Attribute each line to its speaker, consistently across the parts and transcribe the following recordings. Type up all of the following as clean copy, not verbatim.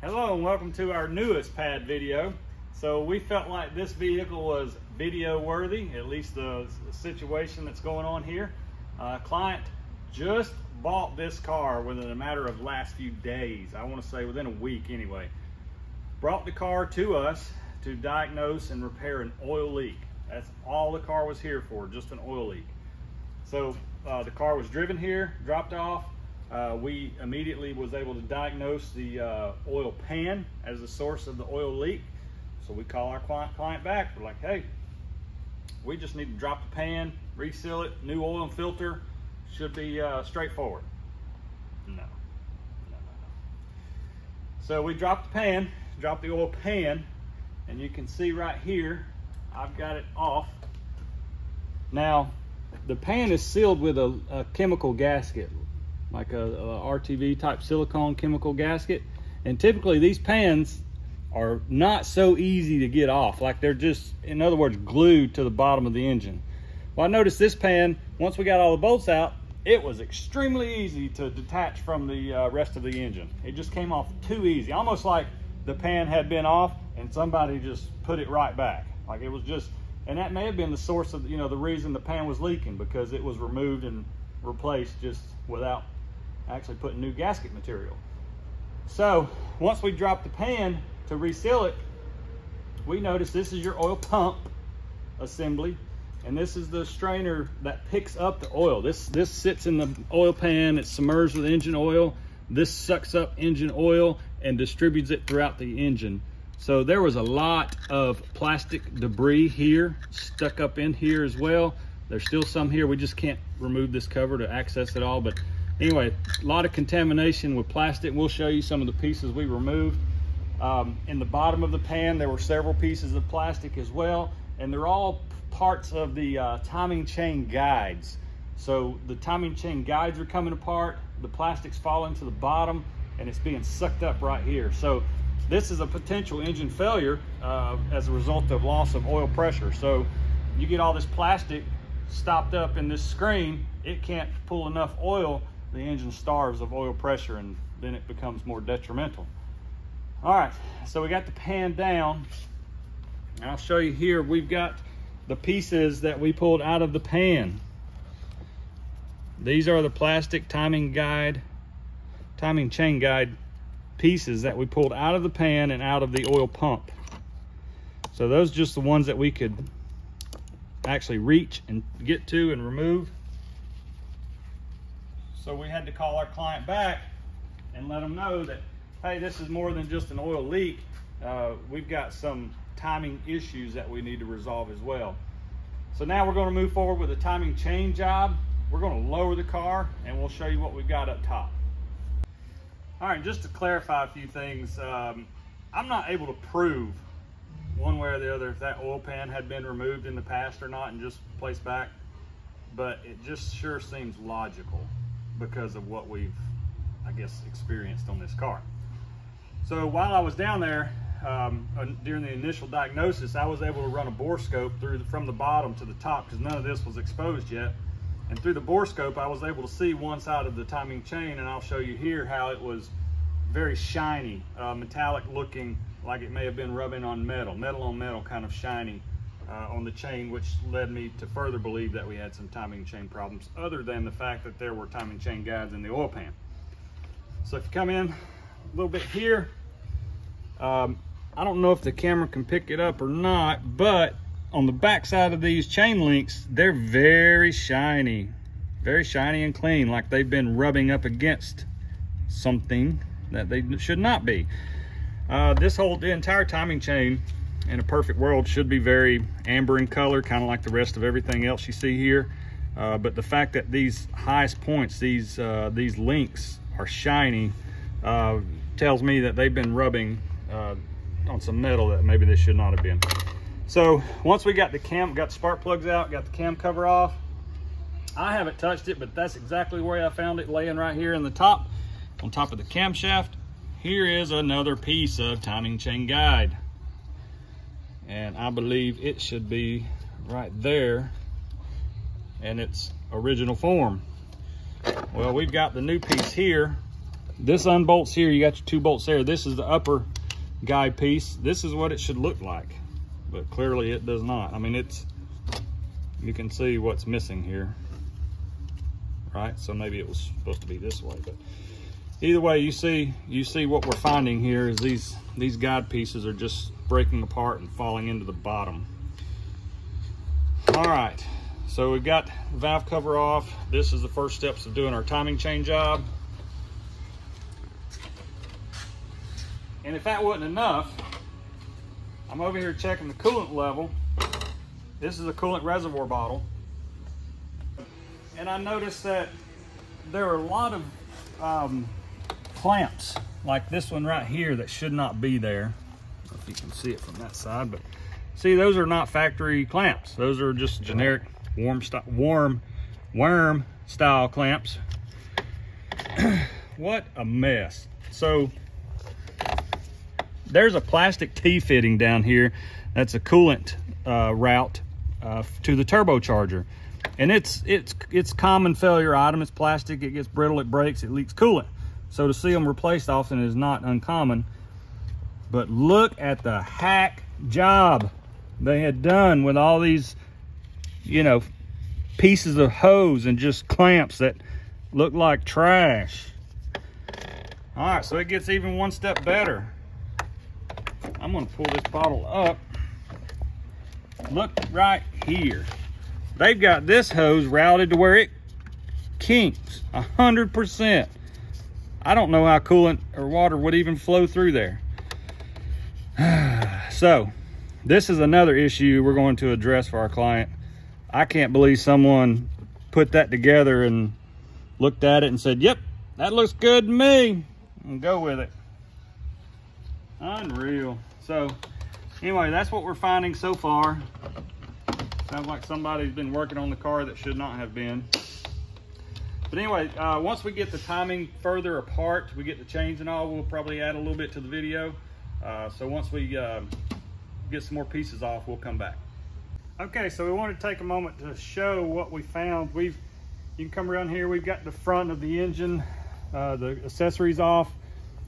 Speaker 1: Hello and welcome to our newest pad video. So we felt like this vehicle was video worthy, at least the situation that's going on here. Client just bought this car within a matter of last few days. I want to say within a week anyway. Brought the car to us to diagnose and repair an oil leak. That's all the car was here for, just an oil leak. So the car was driven here, dropped off. We immediately was able to diagnose the oil pan as the source of the oil leak. So we call our client back. We're like, hey, we just need to drop the pan, reseal it, new oil and filter. Should be straightforward. No. So we dropped the pan, dropped the oil pan, and you can see right here, I've got it off. Now, the pan is sealed with a chemical gasket, like a RTV type silicone chemical gasket. And typically these pans are not so easy to get off. Like they're just, in other words, glued to the bottom of the engine. Well, I noticed this pan, once we got all the bolts out, it was extremely easy to detach from the rest of the engine. It just came off too easy, almost like the pan had been off and somebody just put it right back. Like it was just, and that may have been the source of, the reason the pan was leaking, because it was removed and replaced just without actually putting new gasket material. So once we dropped the pan to reseal it, we noticed this is your oil pump assembly, and this is the strainer that picks up the oil. This sits in the oil pan. It's submerged with engine oil. This sucks up engine oil and distributes it throughout the engine. So there was a lot of plastic debris here, stuck up in here as well. There's still some here. We just can't remove this cover to access it all. But anyway, a lot of contamination with plastic. We'll show you some of the pieces we removed. In the bottom of the pan, there were several pieces of plastic as well, and they're all parts of the timing chain guides. So the timing chain guides are coming apart, the plastic's falling to the bottom, and it's being sucked up right here. So this is a potential engine failure as a result of loss of oil pressure. So you get all this plastic stopped up in this screen, it can't pull enough oil, the engine starves of oil pressure, and then it becomes more detrimental. All right, so we got the pan down, and I'll show you here, we've got the pieces that we pulled out of the pan. These are the plastic timing chain guide pieces that we pulled out of the pan and out of the oil pump. So those are just the ones that we could actually reach and get to and remove. So we had to call our client back and let them know that, hey, this is more than just an oil leak. We've got some timing issues that we need to resolve as well. So now we're going to move forward with a timing chain job. We're going to lower the car and we'll show you what we've got up top. All right, just to clarify a few things, I'm not able to prove one way or the other if that oil pan had been removed in the past or not and just placed back, but it just sure seems logical because of what we've, I guess, experienced on this car. So while I was down there during the initial diagnosis, I was able to run a bore scope from the bottom to the top, because none of this was exposed yet. And through the bore scope, I was able to see one side of the timing chain, and I'll show you here how it was very shiny, metallic looking, like it may have been rubbing on metal on metal, kind of shiny on the chain, which led me to further believe that we had some timing chain problems, other than the fact that there were timing chain guides in the oil pan. So if you come in a little bit here, I don't know if the camera can pick it up or not, but on the back side of these chain links, they're very shiny and clean, like they've been rubbing up against something that they should not be. The entire timing chain in a perfect world should be very amber in color, kind of like the rest of everything else you see here. But the fact that these highest points, these links are shiny, tells me that they've been rubbing on some metal that maybe they should not have been. So once we got the spark plugs out, got the cam cover off, I haven't touched it, but that's exactly where I found it, laying right here in the top, on top of the camshaft. Here is another piece of timing chain guide, and I believe it should be right there in its original form. Well, we've got the new piece here this unbolts here. You got your 2 bolts there. This is the upper guide piece. This is what it should look like, but clearly it does not. I mean, you can see what's missing here, right? So maybe it was supposed to be this way, but either way, you see what we're finding here is these guide pieces are just breaking apart and falling into the bottom. All right, so we've got the valve cover off. This is the first steps of doing our timing chain job. And if that wasn't enough, I'm over here checking the coolant level. This is a coolant reservoir bottle. And I noticed that there are a lot of clamps, like this one right here, that should not be there. I don't know if you can see it from that side, but see, those are not factory clamps. Those are just generic worm style clamps. What a mess. So there's a plastic T-fitting down here. That's a coolant route to the turbocharger. And it's common failure item. It's plastic, it gets brittle, it breaks, it leaks coolant. So to see them replaced often is not uncommon. But look at the hack job they had done with all these, you know, pieces of hose and just clamps that look like trash. All right, so it gets even one step better. I'm gonna pull this bottle up. Look right here. They've got this hose routed to where it kinks 100%. I don't know how coolant or water would even flow through there. So this is another issue we're going to address for our client. I can't believe someone put that together and looked at it and said, yep, that looks good to me, and go with it. Unreal. So anyway, that's what we're finding so far. Sounds like somebody's been working on the car that should not have been. But anyway, once we get the timing further apart, we get the chains and all, we'll probably add a little bit to the video. So once we get some more pieces off, we'll come back. Okay, so we want to take a moment to show what we found. You can come around here. We've got the front of the engine, the accessories off.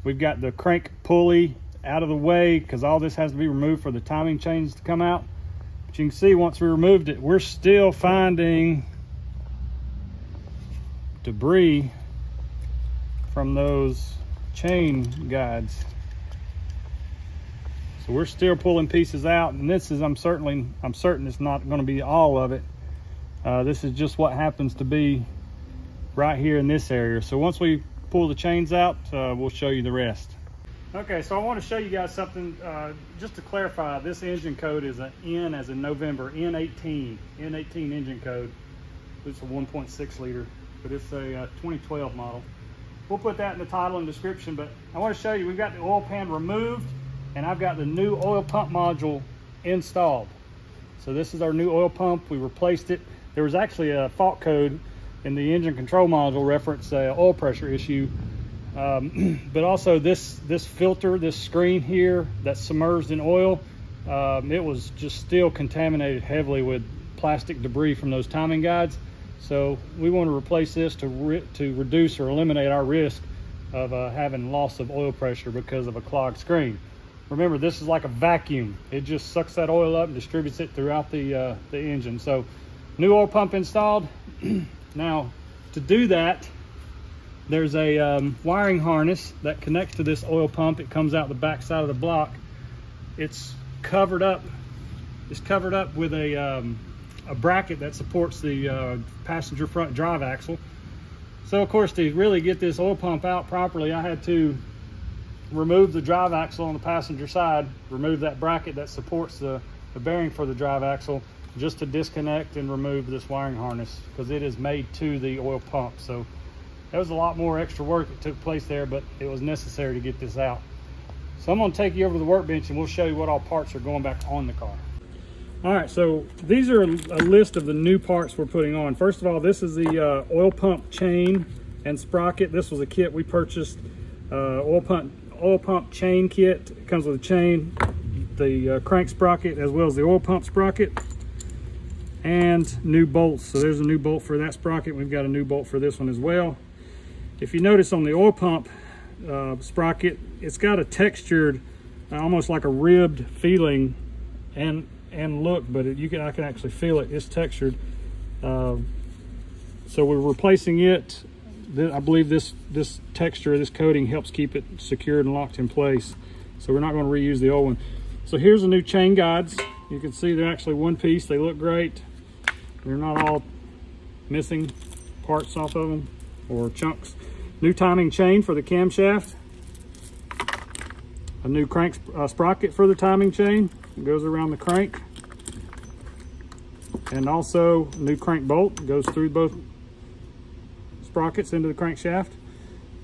Speaker 1: We've got the crank pulley out of the way because all this has to be removed for the timing chains to come out. But you can see once we removed it, we're still finding debris from those chain guides. So we're still pulling pieces out, and this is, I'm certain it's not going to be all of it. This is just what happens to be right here in this area. So once we pull the chains out, we'll show you the rest. Okay, so I want to show you guys something just to clarify. This engine code is an N as in November, N18 engine code. It's a 1.6 liter, but it's a 2012 model. We'll put that in the title and description, but I want to show you, we've got the oil pan removed, and I've got the new oil pump module installed. So this is our new oil pump. We replaced it. There was actually a fault code in the engine control module reference oil pressure issue. But also this filter, this screen here that's submerged in oil, it was just still contaminated heavily with plastic debris from those timing guides. So we want to replace this to reduce or eliminate our risk of having loss of oil pressure because of a clogged screen. Remember, this is like a vacuum. It just sucks that oil up and distributes it throughout the engine. So new oil pump installed. Now to do that, there's a wiring harness that connects to this oil pump. It comes out the back side of the block. It's covered up with a bracket that supports the passenger front drive axle. So of course, to really get this oil pump out properly, I had to remove the drive axle on the passenger side, remove that bracket that supports the bearing for the drive axle, just to disconnect and remove this wiring harness because it is made to the oil pump. So there was a lot more extra work that took place there, but it was necessary to get this out. So I'm going to take you over to the workbench and we'll show you what all parts are going back on the car. All right, so these are a list of the new parts we're putting on. First of all, this is the oil pump chain and sprocket. This was a kit we purchased, oil pump chain kit. It comes with a chain, the crank sprocket, as well as the oil pump sprocket, and new bolts. So there's a new bolt for that sprocket. We've got a new bolt for this one as well. If you notice on the oil pump sprocket. It's got a textured, almost like a ribbed feeling and look, but I can actually feel it. It's textured. So we're replacing it. I believe this texture, this coating helps keep it secured and locked in place. So we're not going to reuse the old one. So here's the new chain guides. You can see they're actually one piece. They look great. They're not all missing parts off of them or chunks. New timing chain for the camshaft. A new crank sprocket for the timing chain. It goes around the crank. And also a new crank bolt. It goes through both sprockets into the crankshaft.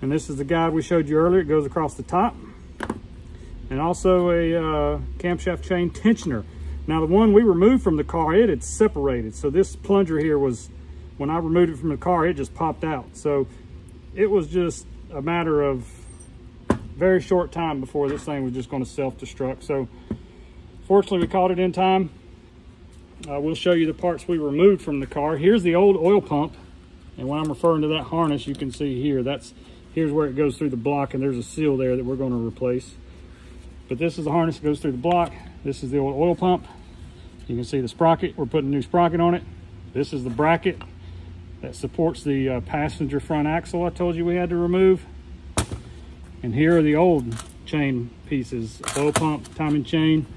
Speaker 1: And this is the guide we showed you earlier. It goes across the top. And also a camshaft chain tensioner. Now the one we removed from the car, it had separated. So this plunger here was, when I removed it from the car, it just popped out. So it was just a matter of very short time before this thing was just going to self-destruct. So fortunately we caught it in time. We'll show you the parts we removed from the car. Here's the old oil pump. And when I'm referring to that harness, you can see here, here's where it goes through the block, and there's a seal there that we're going to replace. But this is the harness that goes through the block. This is the old oil pump. You can see the sprocket. We're putting a new sprocket on it. This is the bracket that supports the passenger front axle I told you we had to remove. And here are the old chain pieces: oil pump, timing chain,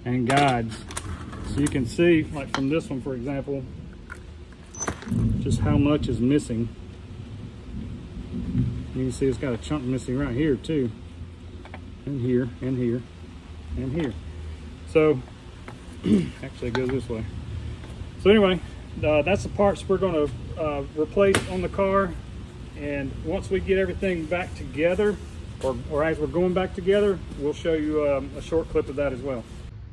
Speaker 1: and guides. So you can see, like from this one, for example, just how much is missing. You can see it's got a chunk missing right here too. And here, and here, and here. So, actually it goes this way. So anyway, that's the parts we're going to replace on the car. And once we get everything back together, or as we're going back together, we'll show you a short clip of that as well.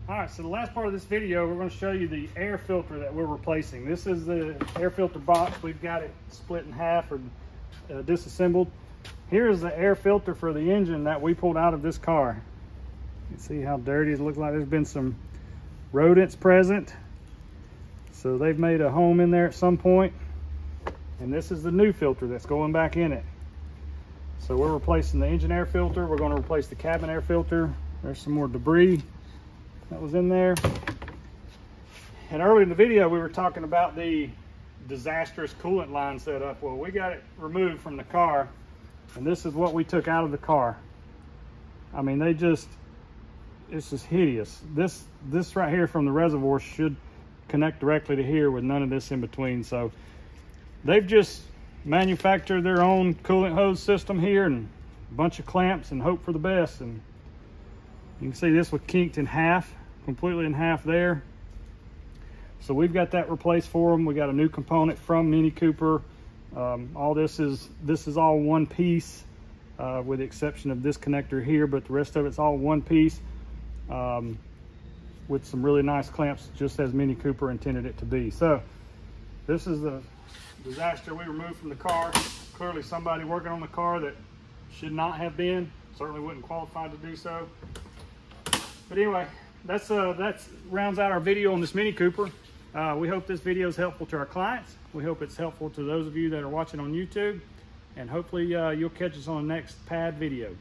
Speaker 1: All right, so the last part of this video, we're going to show you the air filter that we're replacing. This is the air filter box. We've got it split in half or disassembled. Here's the air filter for the engine that we pulled out of this car. You can see how dirty it looks like. There's been some rodents present. So they've made a home in there at some point. And this is the new filter that's going back in it. So we're replacing the engine air filter. We're going to replace the cabin air filter. There's some more debris that was in there. And earlier in the video, we were talking about the disastrous coolant line setup. Well, we got it removed from the car. And this is what we took out of the car. I mean, it's just hideous. This right here from the reservoir should connect directly to here with none of this in between. So they've just manufactured their own coolant hose system here and a bunch of clamps and hope for the best. And you can see this was kinked in half, completely in half there. So we've got that replaced for them. We got a new component from Mini Cooper. All this is all one piece, with the exception of this connector here, but the rest of it's all one piece, with some really nice clamps, just as Mini Cooper intended it to be. So this is the disaster we removed from the car. Clearly somebody working on the car that should not have been, certainly wouldn't qualify to do so. But anyway, that's rounds out our video on this Mini Cooper. We hope this video is helpful to our clients. We hope it's helpful to those of you that are watching on YouTube. And hopefully you'll catch us on the next pad video.